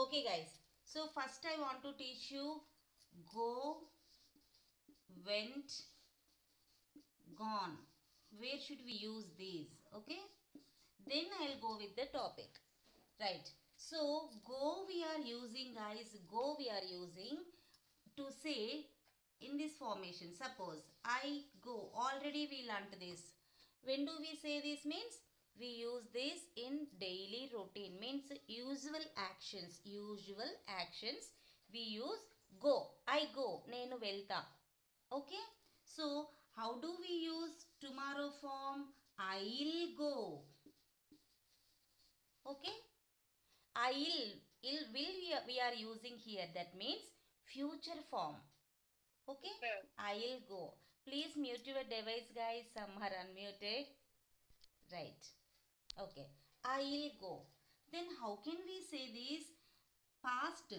Okay guys, so first I want to teach you go, went, gone. Where should we use these? Okay, then I'll go with the topic. Right, so go we are using, guys, go we are using to say in this formation. Suppose I go, already we learnt this. When do we say this? Means we use this in daily routine, means usual actions we use go. I go, nenu velta. Okay, so how do we use tomorrow form? I'll go. Okay, we are using here, that means future form. Okay, I'll go. Please mute your device, guys, some are unmuted. Right, okay, I'll go. Then how can we say this? Past,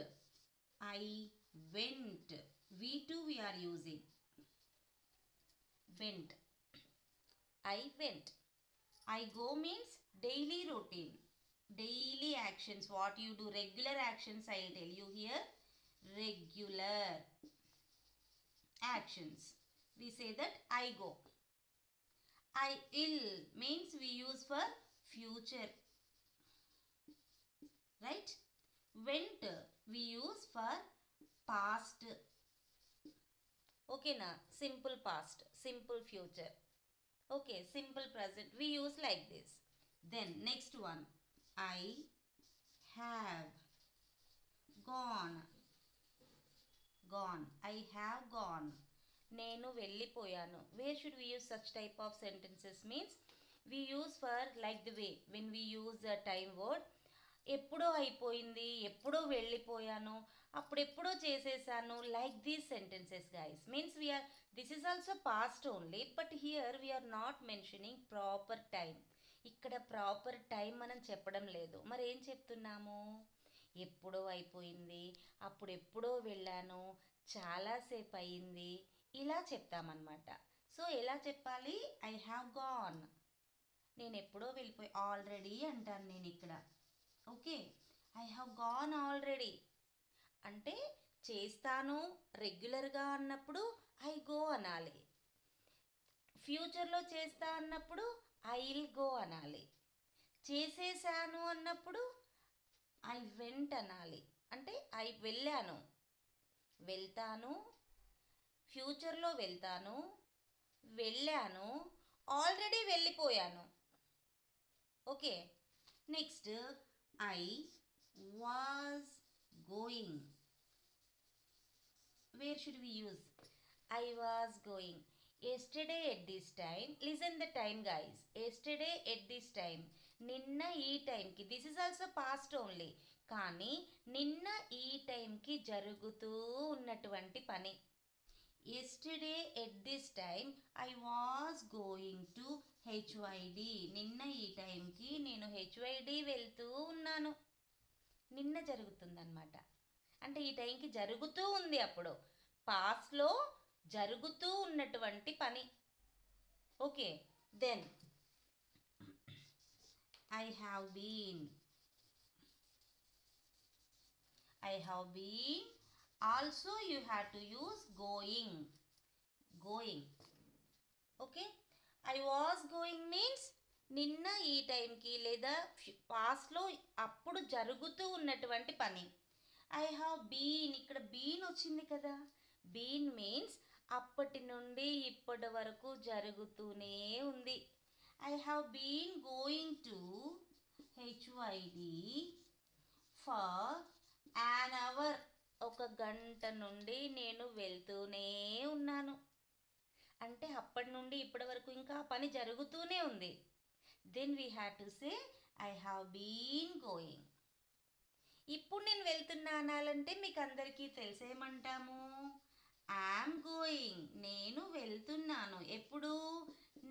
I went. V2 we are using, went. I went. I go means daily routine, daily actions, what you do, regular actions. I'll tell you here, regular actions. We say that I go. I ill means we use for future, right? Went we use for past. Okay na, simple past, simple future. Okay, simple present we use like this. Then next one, I have gone. I have gone. నేను వెళ్ళిపోయాను. Where should we use such type of sentences? Means we use for like the way when we use the time word. ఎప్పుడో అయిపోయింది, ఎప్పుడో వెళ్ళిపోయాను, అప్పుడెప్పుడో చేసేసాను, like these sentences guys. Means we are, this is also past only, but here we are not mentioning proper time. ఇక్కడ proper time మనం చెప్పడం లేదు. మరి ఏం చెప్తున్నాము? ఎప్పుడో అయిపోయింది, అప్పుడెప్పుడో వెళ్ళాను, చాలాసేపు అయింది, ఇలా చెప్తామన్నమాట. సో ఎలా చెప్పాలి? ఐ హ్యావ్ గాన్, నేను ఎప్పుడో వెళ్ళిపోయి, ఆల్రెడీ అంటాను నేను ఇక్కడ. Okay, I have gone already అంటే చేస్తాను రెగ్యులర్గా అన్నప్పుడు ఐ గో అనాలి. ఫ్యూచర్లో చేస్తా అన్నప్పుడు ఐ విల్ గో అనాలి. చేసేసాను అన్నప్పుడు ఐ వెంట్ అనాలి. అంటే ఐ వెళ్ళాను, వెళ్తాను, ఫ్యూచర్లో వెళ్తాను, వెళ్ళాను, ఆల్రెడీ వెళ్ళిపోయాను. Okay, next I was going. Where should we use? I was going. Yesterday at this time. Listen the time, guys. Yesterday at this time. నిన్న ఈ టైంకి. This is also past only. కానీ నిన్న ఈ టైంకి జరుగుతూ ఉన్నటువంటి పని. Yesterday at this time I was going to HYD. నిన్న ఈ టైంకి నేను HYD వెళ్తూ ఉన్నాను. నిన్న జరుగుతుందన్నమాట. అంటే ఈ టైంకి జరుగుతూ ఉంది, అప్పుడు పాస్ట్లో జరుగుతూ ఉన్నటువంటి పని. Okay, then I have been. Also you have to use going. Okay, I was going means నిన్న ఈ టైంకి లేదా పాస్ట్లో అప్పుడు జరుగుతూ ఉన్నటువంటి పని. ఐ హ్యావ్ బీన్, ఇక్కడ బీన్ వచ్చింది కదా. బీన్ మీన్స్ అప్పటి నుండి ఇప్పటి వరకు జరుగుతూనే ఉంది. I have been going to HYD for an hour. ఒక గంట నుండి నేను వెళ్తూనే ఉన్నాను. అంటే అప్పటి నుండి ఇప్పటి వరకు ఇంకా పని జరుగుతూనే ఉంది. Then we have to say I have been going. ఇప్పుడు నేను వెళ్తున్నా అనాలంటే మీకు అందరికీ తెలిసేమంటాము? ఐఎమ్ గోయింగ్, నేను వెళ్తున్నాను. ఎప్పుడు?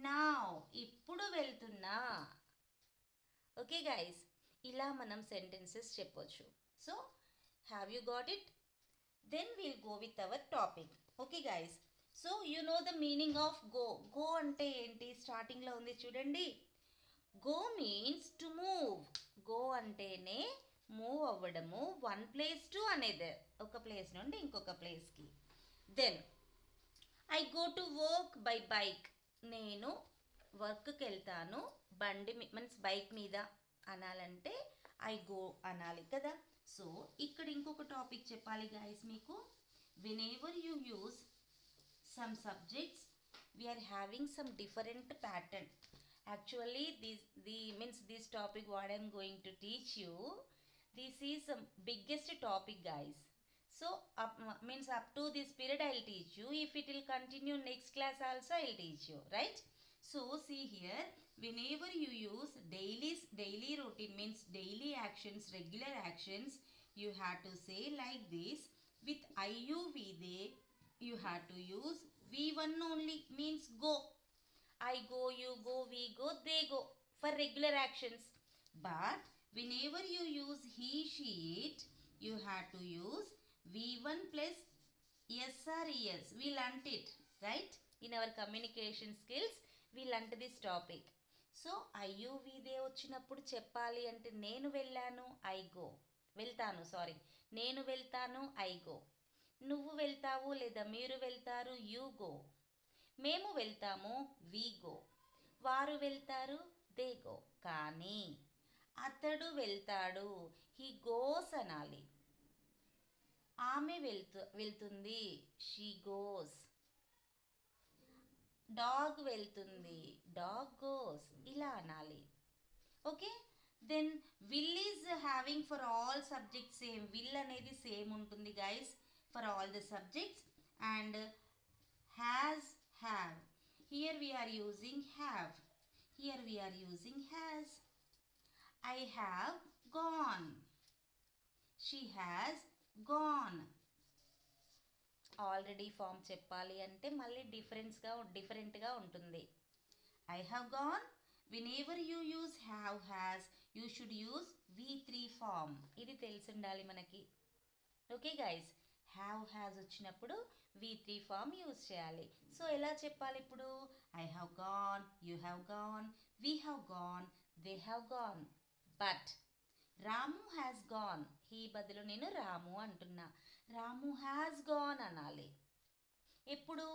నౌ, ఇప్పుడు వెళ్తున్నా. ఓకే గైస్, ఇలా మనం సెంటెన్సెస్ చెప్పొచ్చు. So have you got it? Then we'll go with our topic. Okay guys, so you know the meaning of go. Go అంటే ఏంటి? స్టార్టింగ్లో ఉంది చూడండి. Go means to move. Go అంటేనే మూవ్ అవ్వడము వన్ ప్లేస్ టు అనదర్, ఒక place నుండి ఇంకొక ప్లేస్కి. Then I go to work by bike, నేను వర్క్కి వెళ్తాను బండి మీన్స్ బైక్ మీద అనాలంటే ఐ గో అనాలి కదా. సో ఇక్కడ ఇంకొక టాపిక్ చెప్పాలి గైస్ మీకు. Whenever you use some subjects we are having some different pattern. Actually this topic what I am going to teach you, this is some biggest topic guys. So up to this period I'll teach you. If it will continue next class also I'll teach you, right? So see here, whenever you use daily routine means daily actions, regular actions, you have to say like this. With IUV there you have to use V1 only, means go. I go, you go, we go, they go for regular actions. But whenever you use he, she, it, you have to use V1 plus yes or yes. We learnt it, right? In our communication skills, we learnt this topic. So IUV they వచ్చినప్పుడు చెప్పాలి అంటే నేను వెళ్ళాను I go, వెళ్తాను sorry, నేను వెళ్తాను I go. నువ్వు వెళ్తావు లేదా మీరు వెళ్తారు యూ గో. మేము వెళ్తాము వి గో. వారు వెళ్తారు దే గో. కానీ అతడు వెళ్తాడు హీ గోస్ అనాలి. ఆమె వెళ్తుంది షీ గోస్. డాగ్ వెళ్తుంది డాగ్ గోస్, ఇలా అనాలి. Okay. Then will is having for all subjects same, will అనేది సేమ్ ఉంటుంది guys for all the subjects. And has, have, here we are using have, here we are using has. I have gone, she has gone. Already form చెప్పాలి అంటే మళ్ళీ డిఫరెంట్గా ఉంటుంది. I have gone, whenever you use have, has, you should use V3 form. ఇది తెలిసి ఉండాలి మనకి. Okay guys, have has వచ్చినప్పుడు V3 ఫామ్ యూజ్ చేయాలి. సో ఎలా చెప్పాలి ఇప్పుడు? I have gone, you have gone, we have gone, they have gone. But Ramu has gone, he బదులు నేను రాము అంటున్నా. రాము హ్యాస్ గాన్ అనాలి. ఎప్పుడు?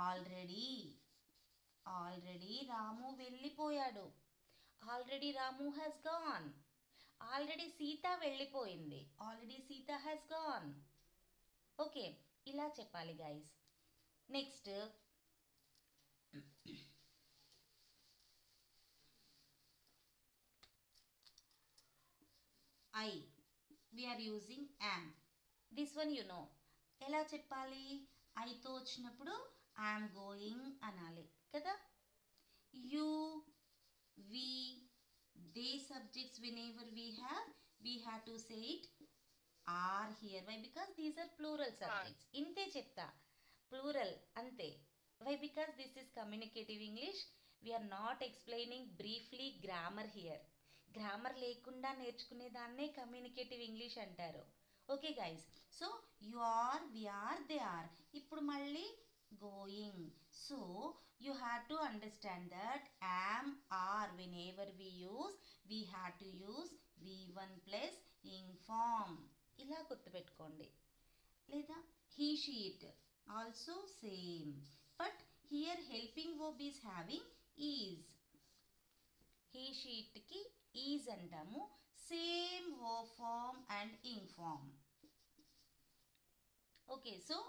ఆల్రెడీ రాము వెళ్ళిపోయాడు. Already Ramu has gone. Already Sita వెళ్ళిపోయింది. Already Sita has gone. Okay, ఇలా చెప్పాలి guys. Next I, we are using am. this one you know. ఎలా చెప్పాలి? ఐతో వచ్చినప్పుడు ఐఎమ్ గోయింగ్ అనాలి కదా. You, we, they subjects whenever we have to say it are here. Why? Because these are plural subjects. ఇంతే చెప్తా, plural అంతే. Why? Because this is communicative English. We are not explaining briefly grammar here. Grammar లేకుండా నేర్చుకునే దాన్నే communicative English అంటారు. Okay guys, so you are, we are, they are. ఇప్పుడు మళ్ళీ going. So you have to understand that am, are, whenever we use, we have to use V1 plus ing form. ఇలా గుర్తుపెట్టుకోండి. లేదా he, she, it also same. But here helping verb is having is. he, she, itకి is అంటాము. Same verb form and ing form. Okay, so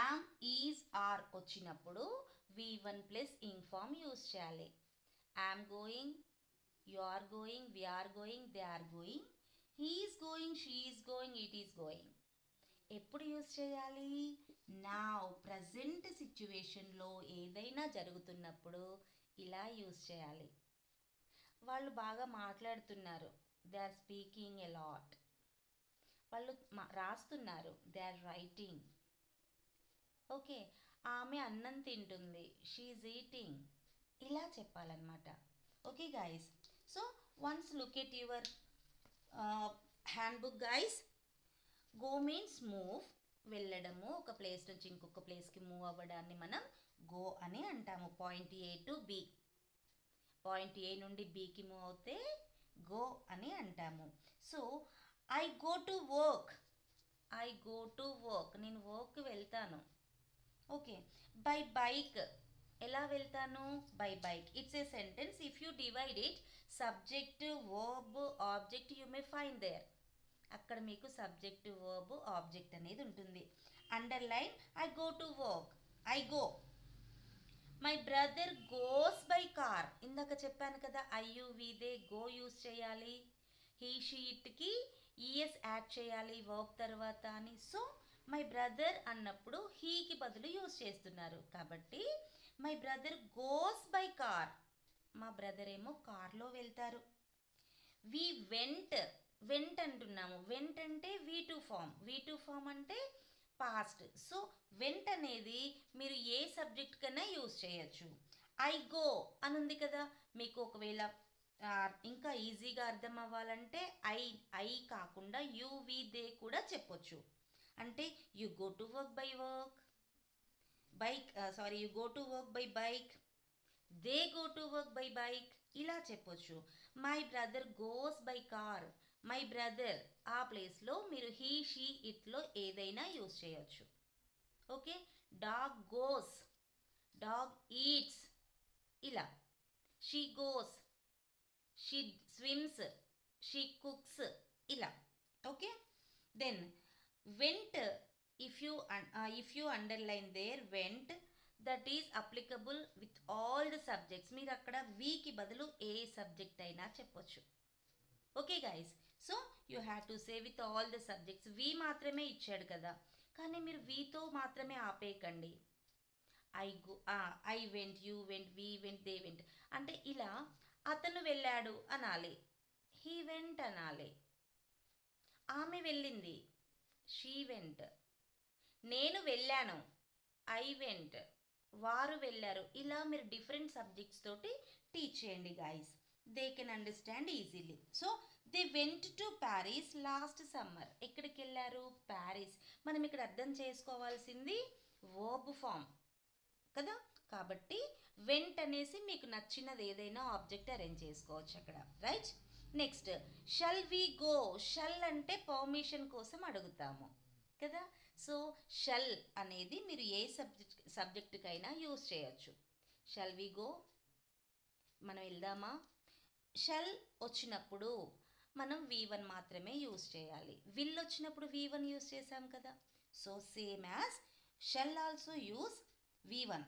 am, is, are వచ్చినప్పుడు V1 plus ing form use చేయాలి. am going, you are going, we are going, they are going, he is going, she is going, it is going. ఎప్పుడు use చేయాలి? Now, present సిచ్యువేషన్లో ఏదైనా జరుగుతున్నప్పుడు ఇలా use చేయాలి. వాళ్ళు బాగా మాట్లాడుతున్నారు, they are speaking a lot. వాళ్ళు రాస్తున్నారు, దే ఆర్ రైటింగ్. ఓకే, ఆమె అన్నం తింటుంది, షీ ఈజ్ ఈటింగ్. ఇలా చెప్పాలన్నమాట. Okay guys, so once look at your handbook guys. Go means move, వెళ్ళడము, ఒక ప్లేస్ నుంచి ఇంకొక ప్లేస్కి మూవ్ అవ్వడాన్ని మనం గో అని అంటాము. Point A to B, point A నుండి బికి మూవ్ అవుతే గో అని అంటాము. So I go to work, I go to work, నేను వర్క్ వెళ్తాను. ఓకే, బై బైక్, ఎలా వెళ్తాను? By bike. It's a sentence. If you divide it subject verb object you may find there. అక్కడ మీకు subject verb object అనేది ఉంటుంది. Underline I go to work, I go. My brother goes by car. ఇందాక చెప్పాను కదా ఐయువి they go use చేయాలి, he she ఇట్కి ES add చేయాలి verb తర్వాత అని. సో మై బ్రదర్ అన్నప్పుడు హీకి బదులు యూస్ చేస్తున్నారు కాబట్టి my brother goes by car, మా బ్రదర్ ఏమో కార్లో వెళ్తారు. వి వెంట్, వెంట్ అంటున్నాము. వెంట్ అంటే V2 ఫామ్, V2 ఫామ్ అంటే పాస్ట్. సో వెంట్ అనేది మీరు ఏ సబ్జెక్ట్ కన్నా యూజ్ చేయొచ్చు. ఐ గో అని ఉంది కదా, మీకు ఒకవేళ ఇంకా ఈజీగా అర్థం అవ్వాలంటే ఐ కాకుండా వి దే కూడా చెప్పొచ్చు. అంటే you go to work by work, you go to work by bike, they go to work by bike, ఇలా చెప్పొచ్చు. My brother goes by car, my brother ఆ ప్లేస్లో మీరు హీ షీ ఇట్లో ఏదైనా యూజ్ చేయొచ్చు. Okay, dog goes, dog eats, ఇలా. She goes, she swims, she cooks, ఇలా. Okay, then went, if you underline there went, that is applicable with all the subjects. మీరు అక్కడ వీకి బదులు ఏ సబ్జెక్ట్ అయినా చెప్పొచ్చు. Okay guys, so you have to say with all the subjects. We మాత్రమే ఇచ్చాడు కదా, కానీ మీరు వీతో మాత్రమే ఆపేయకండి. I go, I went, you went, we went, they went అంటే ఇలా. అతను వెళ్ళాడు అనాలి, హీ వెంట్ అనాలి. ఆమె వెళ్ళింది, షీ వెంట్. నేను వెళ్ళాను, ఐ వెంట్. వారు వెళ్ళారు. ఇలా మీరు డిఫరెంట్ సబ్జెక్ట్స్ తోటి టీచ్ చేయండి guys, they can understand easily. So they went to Paris last summer. ఎక్కడికి వెళ్ళారు? ప్యారిస్. మనం ఇక్కడ అర్థం చేసుకోవాల్సింది వర్బ్ ఫామ్ కదా, కాబట్టి వెంట్ అనేసి మీకు నచ్చినది ఏదైనా ఆబ్జెక్ట్ అరేంజ్ చేసుకోవచ్చు అక్కడ, right. Next shall we go. Shall అంటే పర్మిషన్ కోసం అడుగుతాము కదా. సో షల్ అనేది మీరు ఏ సబ్జెక్టుకైనా యూజ్ చేయొచ్చు. షల్ వి గో, మనం వెళ్దామా. షల్ వచ్చినప్పుడు మనం V1 మాత్రమే యూజ్ చేయాలి. విల్ వచ్చినప్పుడు V1 యూజ్ చేసాం కదా. So same as shall also use V1.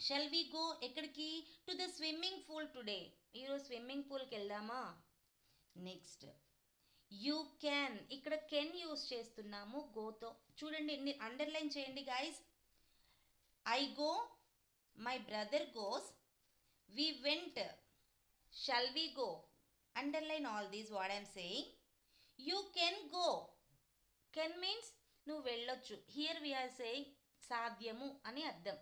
Shall we go ఎక్కడికి? To the swimming pool today. ఈరోజు స్విమ్మింగ్ పూల్కి వెళ్దామా. నెక్స్ట్ యూ క్యాన్, ఇక్కడ కెన్ యూజ్ చేస్తున్నాము గోతో. చూడండి, అండర్లైన్ చేయండి guys. I go, my brother goes, we went, shall we go. Underline all these what I'm saying. You can go, can means నువ్వు వెళ్ళొచ్చు. హియర్ వీఆర్ సేయింగ్ సాధ్యము అని అర్థం.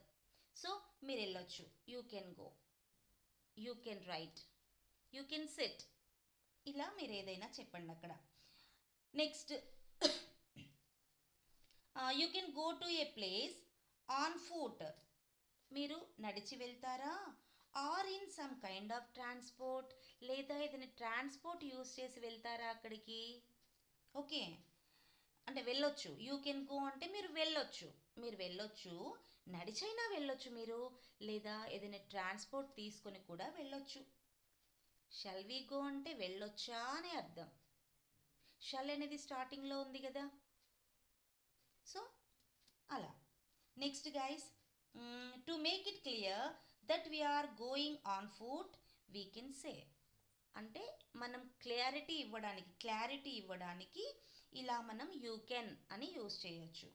సో మీరు వెళ్ళొచ్చు, you can go. You can write, you can sit, ఇలా మీరు ఏదైనా చెప్పండి అక్కడ. Next you can go to a place on foot. మీరు నడిచి వెళ్తారా? Or in some kind of transport, లేదా ఏదైనా ట్రాన్స్పోర్ట్ యూస్ చేసి వెళ్తారా అక్కడికి. ఓకే, అంటే వెళ్ళొచ్చు. యూ కెన్ గో అంటే మీరు వెళ్ళొచ్చు, మీరు వెళ్ళొచ్చు, నడిచైనా వెళ్ళొచ్చు మీరు, లేదా ఏదైనా ట్రాన్స్పోర్ట్ తీసుకొని కూడా వెళ్ళొచ్చు. షల్ వి గో అంటే వెళ్ళొచ్చా అని అర్థం. షల్ అనేది స్టార్టింగ్లో ఉంది కదా, సో అలా. Next guys, to make it clear that we're going on foot we can say. అంటే మనం క్లారిటీ ఇవ్వడానికి ఇలా మనం యూ కెన్ అని యూజ్ చేయొచ్చు.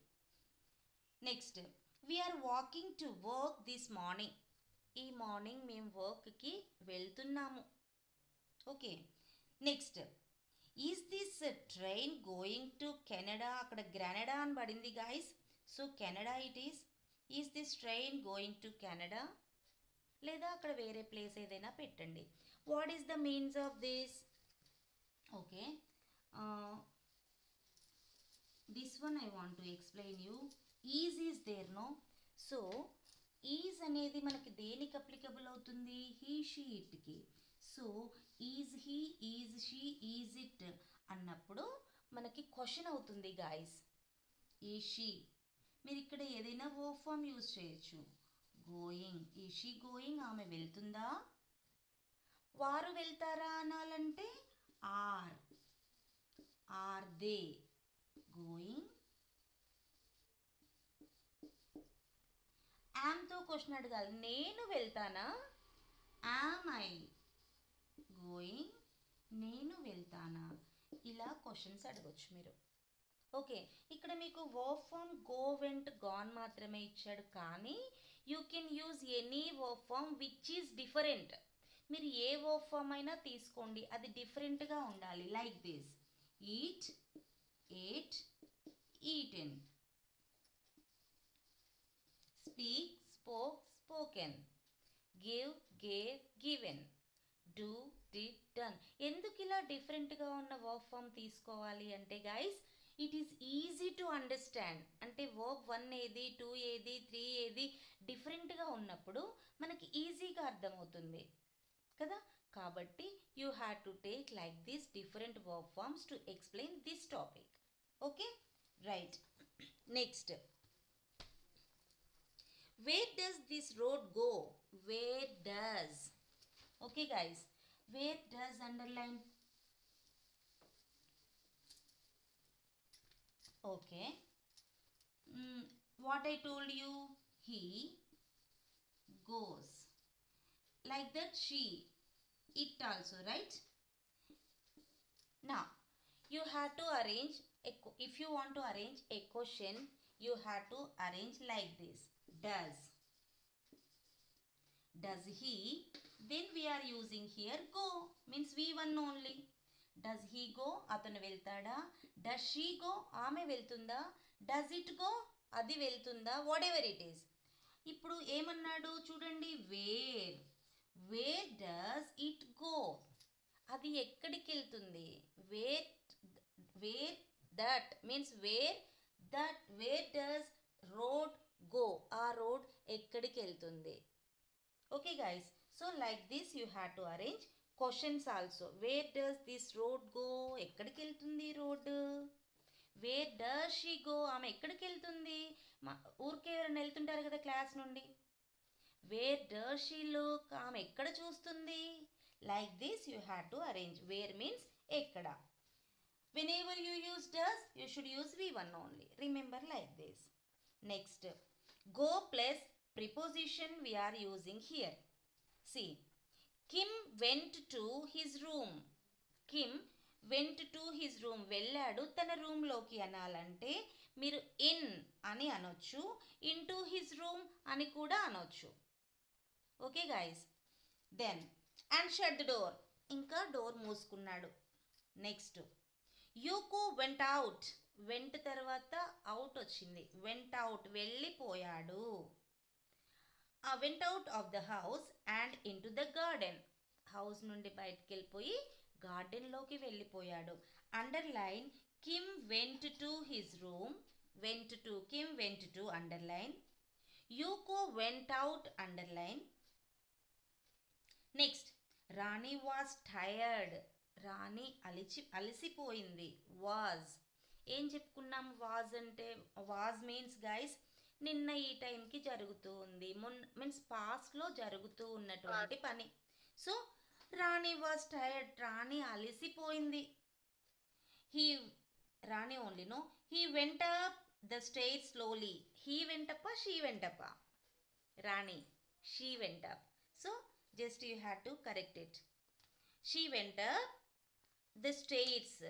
Next we're walking to work this morning. ఈ మార్నింగ్ మేము వర్క్కి వెళ్తున్నాము. Okay, next is this train going to Canada. అక్కడ గ్రెనడా అని పడింది guys, so Canada it is this train going to Canada, లేదా అక్కడ వేరే ప్లేస్ ఏదైనా పెట్టండి. What is the means of this? Okay, this one I want to explain you. Is there no. So is అనేది మనకి దేనికి అప్లికబుల్ అవుతుంది? He she ఇట్కి. So is he, is she, is it అన్నప్పుడు మనకి క్వశ్చన్ అవుతుంది గాయస్. ఈ she, మీరు ఇక్కడ ఏదైనా వర్బ్ ఫామ్ యూజ్ చేయొచ్చు. గోయింగ్, ఈ షీ గోయింగ్, ఆమె వెళ్తుందా. వారు వెళ్తారా అనాలంటే ఆర్ దే గోయింగ్. యామ్తో క్వశ్చన్ అడగాలి, నేను వెళ్తానా. యామ్ ఐ గోయింగ్, నేను వెళ్తానా. ఇలా క్వశ్చన్స్ అడగొచ్చు మీరు. ఓకే, ఇక్కడ మీకు verb form go, went, gone మాత్రమే ఇచ్చాడు, కానీ you can use any verb form which is different. మీరు ఏ వర్బ్ ఫామ్ అయినా తీసుకోండి, అది డిఫరెంట్గా ఉండాలి. Like this: eat, ate, eaten. Speak, spoke, spoken. Give, gave, given. Do, did, done. ఎందుకు ఇలా డిఫరెంట్గా ఉన్న వర్బ్ ఫామ్ తీసుకోవాలి అంటే guys, it is easy to understand. అంటే వర్బ్ 1 ఏది, 2 ఏది, 3 ఏది డిఫరెంట్గా ఉన్నప్పుడు మనకి ఈజీగా అర్థమవుతుంది కదా. కాబట్టి you have to take like this different verb forms to explain this topic. Okay, right. Next, where does this road go. Where does. Okay guys, where does underline. Okay, what I told you, he goes. Like that, she, it also, right? Now you have to arrange if you want to arrange a question, you have to arrange like this: does he, then we are using here go, means V1 only. Does he go, అతను వెళ్తాడా. Does she go, ఆమె వెళ్తుందా. Does it go, అది వెళ్తుందా. What ever it is. ఇప్పుడు ఏమన్నాడు చూడండి, where does it go, అది ఎక్కడికి వెళ్తుంది. Where that means where does road go, ఆ రోడ్ ఎక్కడికి వెళ్తుంది. Okay guys, so like this you have to arrange questions also. Where does this road go, ఎక్కడికి వెళ్తుంది road. Where does she go, ఆమె ఎక్కడికి వెళ్తుంది. ఊరికే ఎవరైనా వెళ్తుంటారు కదా క్లాస్ నుండి. వేర్ డస్ షీ లుక్, ఆమె ఎక్కడ చూస్తుంది. Like this you have to arrange. Where means ఎక్కడ. whenever you use does, you should use V1 only. Remember like this. Next, go plus preposition we are using here. See, Kim went to his room. Kim went to his room, వెళ్ళాడు తన రూమ్లోకి అనాలంటే మీరు in అని అనొచ్చు, into his room అని కూడా అనొచ్చు. Okay guys, then and shut the door, ఇంకా డోర్ మూసుకున్నాడు. Next, Yuko went out, went తర్వాత అవుట్ వచ్చింది, వెంట్ అవుట్ వెళ్ళిపోయాడు. Went out of the house and in to the garden, house నుండి బయటికి వెళ్ళిపోయి గార్డెన్లోకి వెళ్ళిపోయాడు. Underline Kim went to his room, went to, Kim went to underline, Yuko went out underline. Next, Rani was tired, Rani అలసిపోయింది. Was, ఏం చెప్పుకున్నాం was అంటే, was means guys నిన్న ఈ టైంకి జరుగుతూ ఉంది, మీన్స్ పాస్ట్లో జరుగుతూ ఉన్నటువంటి పని. So Rani was tired, Rani అలసిపోయింది. Rani only no. He went up the stair slowly, he went up, she went up. Rani, she went up. So just you have to correct it. She went up the stairs,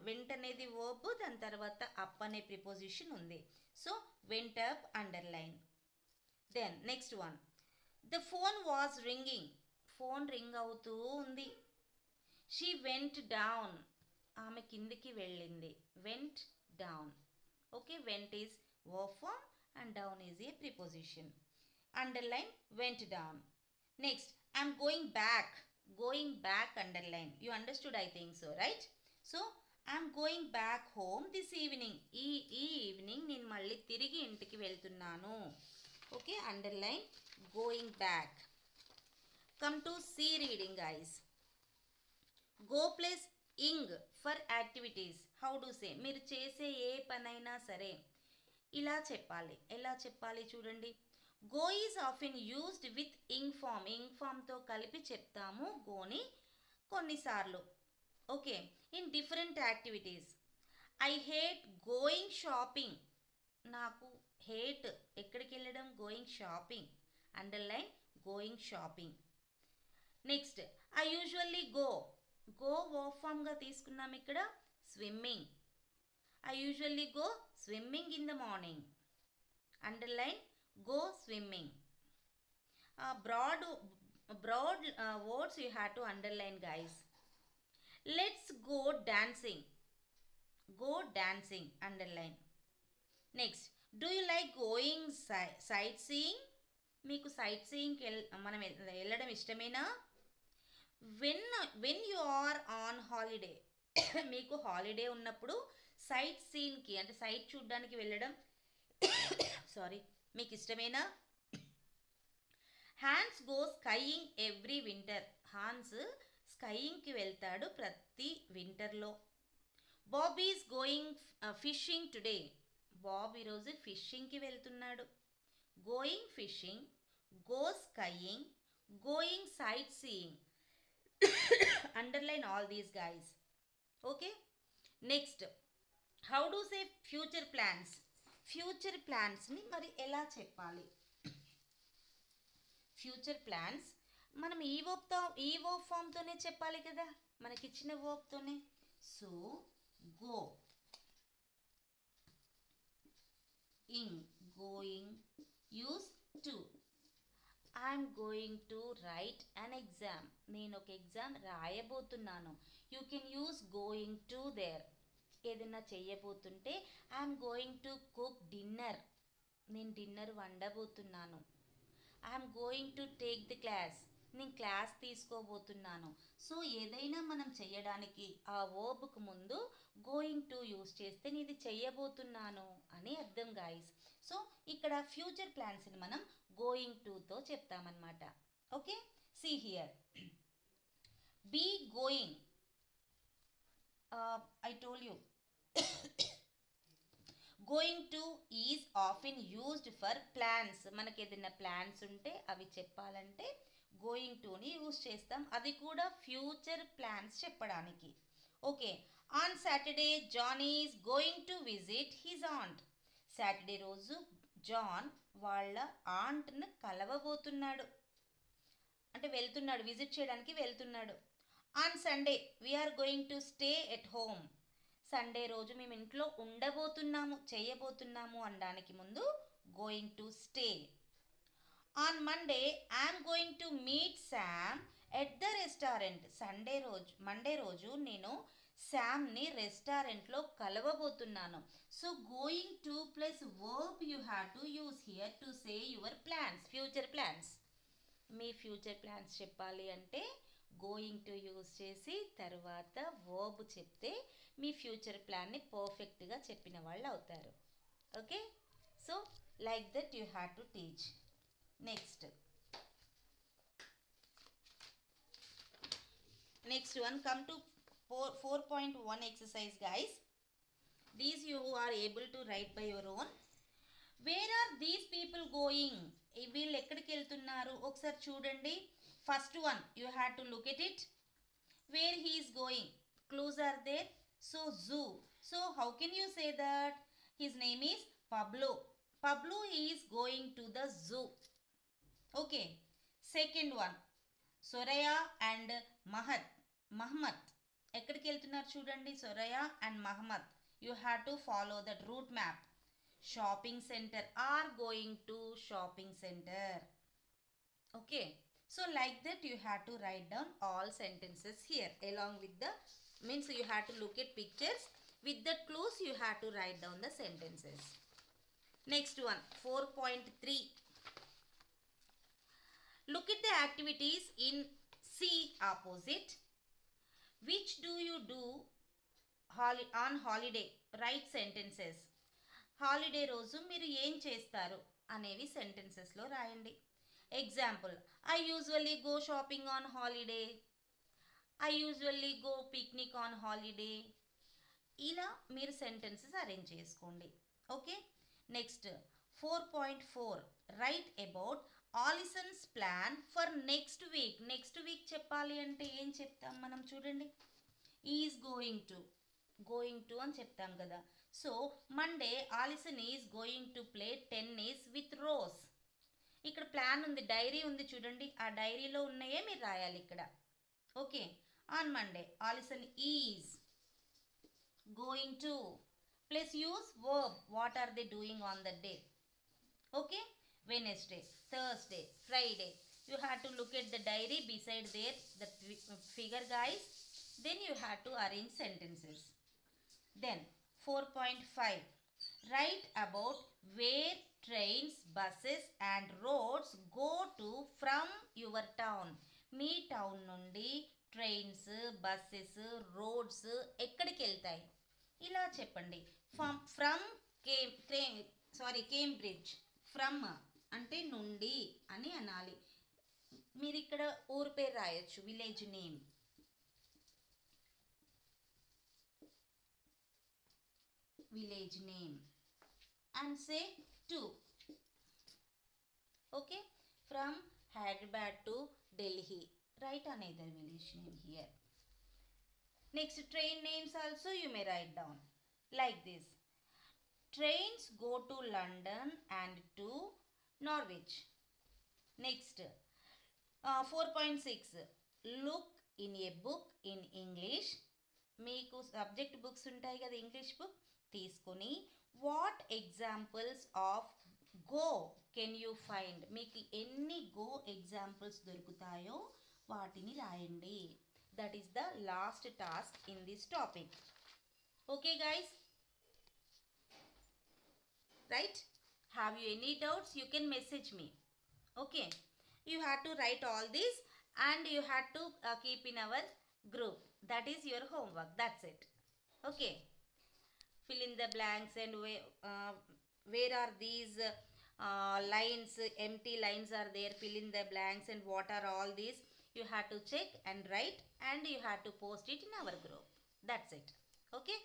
went అనేది verb, దాని తర్వాత up అనే preposition ఉంది. So went up underline. Then next one, the phone was ringing, phone ring అవుతూ ఉంది. She went down, ఆమె కిందికి వెళ్ళింది. Went down. Okay, went is verb form and down is a preposition. Underline went down. Next, I'm going back, going back underline. You understood I think so, right? So I'm going back home this evening, ఈ evening నేను మళ్ళీ తిరిగి ఇంటికి వెళ్తున్నాను. Okay, underline going back. Come to C reading, guys. Go plus ing for activities. How to say? మీరు చేసే ఏ పనైనా సరే ఇలా చెప్పాలి. ఎలా చెప్పాలి చూడండి. Go is often used with ing form. Ing ఫామ్తో కలిపి చెప్తాము గోని కొన్నిసార్లు. Okay, in different activities. I hate going shopping. నాకు హేట్ ఎక్కడికి వెళ్ళడం, going shopping. Underline going shopping. Next, I usually go. Go verb ఫామ్గా తీసుకున్నాం ఇక్కడ. Swimming. I usually go swimming in the morning. Underline go swimming. Broad words you have to underline, guys. Let's go dancing. Go dancing. Underline. Next, do you like going sightseeing? మీకు సైట్ సీయింగ్కి మనం వెళ్ళడం ఇష్టమేనా? When you are on holiday. మీకు holiday ఉన్నప్పుడు సైట్ సీన్కి అంటే సైట్ చూడడానికి వెళ్ళడం మీకు ఇష్టమేనా? Hans go skiing every winter. Hans స్కైయింగ్కి వెళ్తాడు ప్రతి వింటర్లో. Bob is going fishing today. Bob ఈరోజు ఫిషింగ్కి వెళ్తున్నాడు. Going fishing, go skiing, going sightseeing. Underline all these guys. Okay, next, how do say future plans. Future ప్లాన్స్ని మరి ఎలా చెప్పాలి? ఫ్యూచర్ ప్లాన్స్ మనం ఈ వర్బ్ ఫామ్తోనే చెప్పాలి కదా, మనకిచ్చిన వర్బ్తోనే. So go, ing, going, use to. I'm going to write an exam. నేను ఒక ఎగ్జామ్ రాయబోతున్నాను. You can use going to there. ఏదైనా చెయ్యబోతుంటే I'm going to cook dinner. నేను డిన్నర్ వండబోతున్నాను. I'm going to take the class. నేను class తీసుకోబోతున్నాను. So ఏదైనా మనం చెయ్యడానికి ఆ వర్బ్కు ముందు గోయింగ్ టు యూస్ చేస్తే నేను ఇది చెయ్యబోతున్నాను అని అర్థం గాయస్. సో ఇక్కడ ఫ్యూచర్ ప్లాన్స్ని మనం గోయింగ్ టుతో చెప్తామన్నమాట. Okay, see here. Be going. I told you going to is often used for plans. మనకి ఏదైనా ప్లాన్స్ ఉంటే అవి చెప్పాలంటే గోయింగ్ టుని యూజ్ చేస్తాం. అది కూడా ఫ్యూచర్ ప్లాన్స్ చెప్పడానికి. Okay, on Saturday John is going to visit his aunt. Saturday రోజు జాన్ వాళ్ళ ఆంట్ను కలవబోతున్నాడు, అంటే వెళ్తున్నాడు, విజిట్ చేయడానికి వెళ్తున్నాడు. On Sunday we're going to stay at home. Sunday రోజు మేము ఇంట్లో ఉండబోతున్నాము, చేయబోతున్నాము అనడానికి ముందు going to stay. On Monday I'm going to meet Sam at the restaurant. Monday రోజు నేను శామ్ని రెస్టారెంట్లో కలవబోతున్నాను. So going to plus verb you have to use here to say your plans, future plans. Me future plans చెప్పాలి అంటే going to use చేసి తర్వాత verb చెప్తే మీ ఫ్యూచర్ ప్లాన్ని పర్ఫెక్ట్గా చెప్పిన వాళ్ళు అవుతారు. Okay, so like that you have to teach. Next one, come to 4.1 exercise, guys. These you are able to write by your own. Where are these people going? వీళ్ళు ఎక్కడికి వెళ్తున్నారు ఒకసారి చూడండి. First one you have to look at it. Where he is going, clues are there. So zoo. So how can you say that? His name is Pablo. Pablo is going to the zoo. Okay, second one Soraya and Mohammed ఎక్కడికి వెళ్తున్నారు చూడండి. Soraya and Mohammed, you have to follow that route map. Shopping centre, are going to shopping centre. Okay, so like that you have to write down all sentences here along with the means you have to look at pictures. With the clues you have to write down the sentences. Next one, 4.3. Look at the activities in C opposite. Which do you do on holiday? Write sentences. Holiday రోజు మీరు ఏం చేస్తారు అనేవి సెంటెన్సెస్లో రాయండి. Example, I usually go shopping on holiday. I usually go picnic on holiday. ఇలా మీరు sentences arrange చేసుకోండి. Okay, next 4.4 write about Alison's plan for next week. Next week చెప్పాలి అంటే ఏం చెప్తాం మనం? చూడండి, ఈజ్ గోయింగ్ టు అని చెప్తాం కదా. So Monday ఆలిసన్ is going to play tennis with rose. ఇక్కడ ప్లాన్ ఉంది, డైరీ ఉంది చూడండి, ఆ డైరీలో ఉన్నాయే మీరు రాయాలి ఇక్కడ. Okay, on Monday ఆలిసన్ is going to, plus use verb, what are they doing on that day. Okay, Wednesday, Thursday, Friday, you have to look at the diary beside there the figure guys, then you have to arrange sentences. Then 4.5 write about where trains, buses and roads go to from your town. Me town నుండి trains, buses, roads ఎక్కడికి వెళ్తాయి ఇలా చెప్పండి. From Cambridge. From అంటే నుండి అని అనాలి. మీరు ఇక్కడ ఊరు పేరు రాయొచ్చు, village name. And say to. Okay, from Hyderabad to Delhi. Right another village name here. Next, train names also you may write down like this. Trains go to London and to Norwich. Next, 4.6 look in a book in English. మీకు subject books ఉంటాయి కదా, English book తీసుకొని what examples of go can you find. మీకు ఎన్ని go examples దొరుకుతాయో వాటిని రాయండి. That is the last task in this topic. Okay guys, right? Have you any doubts? You can message me. Okay, you have to write all this and you have to keep in our group. That is your homework. That's it. Okay, fill in the blanks and where are these lines, empty lines are there. Fill in the blanks and what are all these. You have to check and write and you have to post it in our group. That's it. Okay.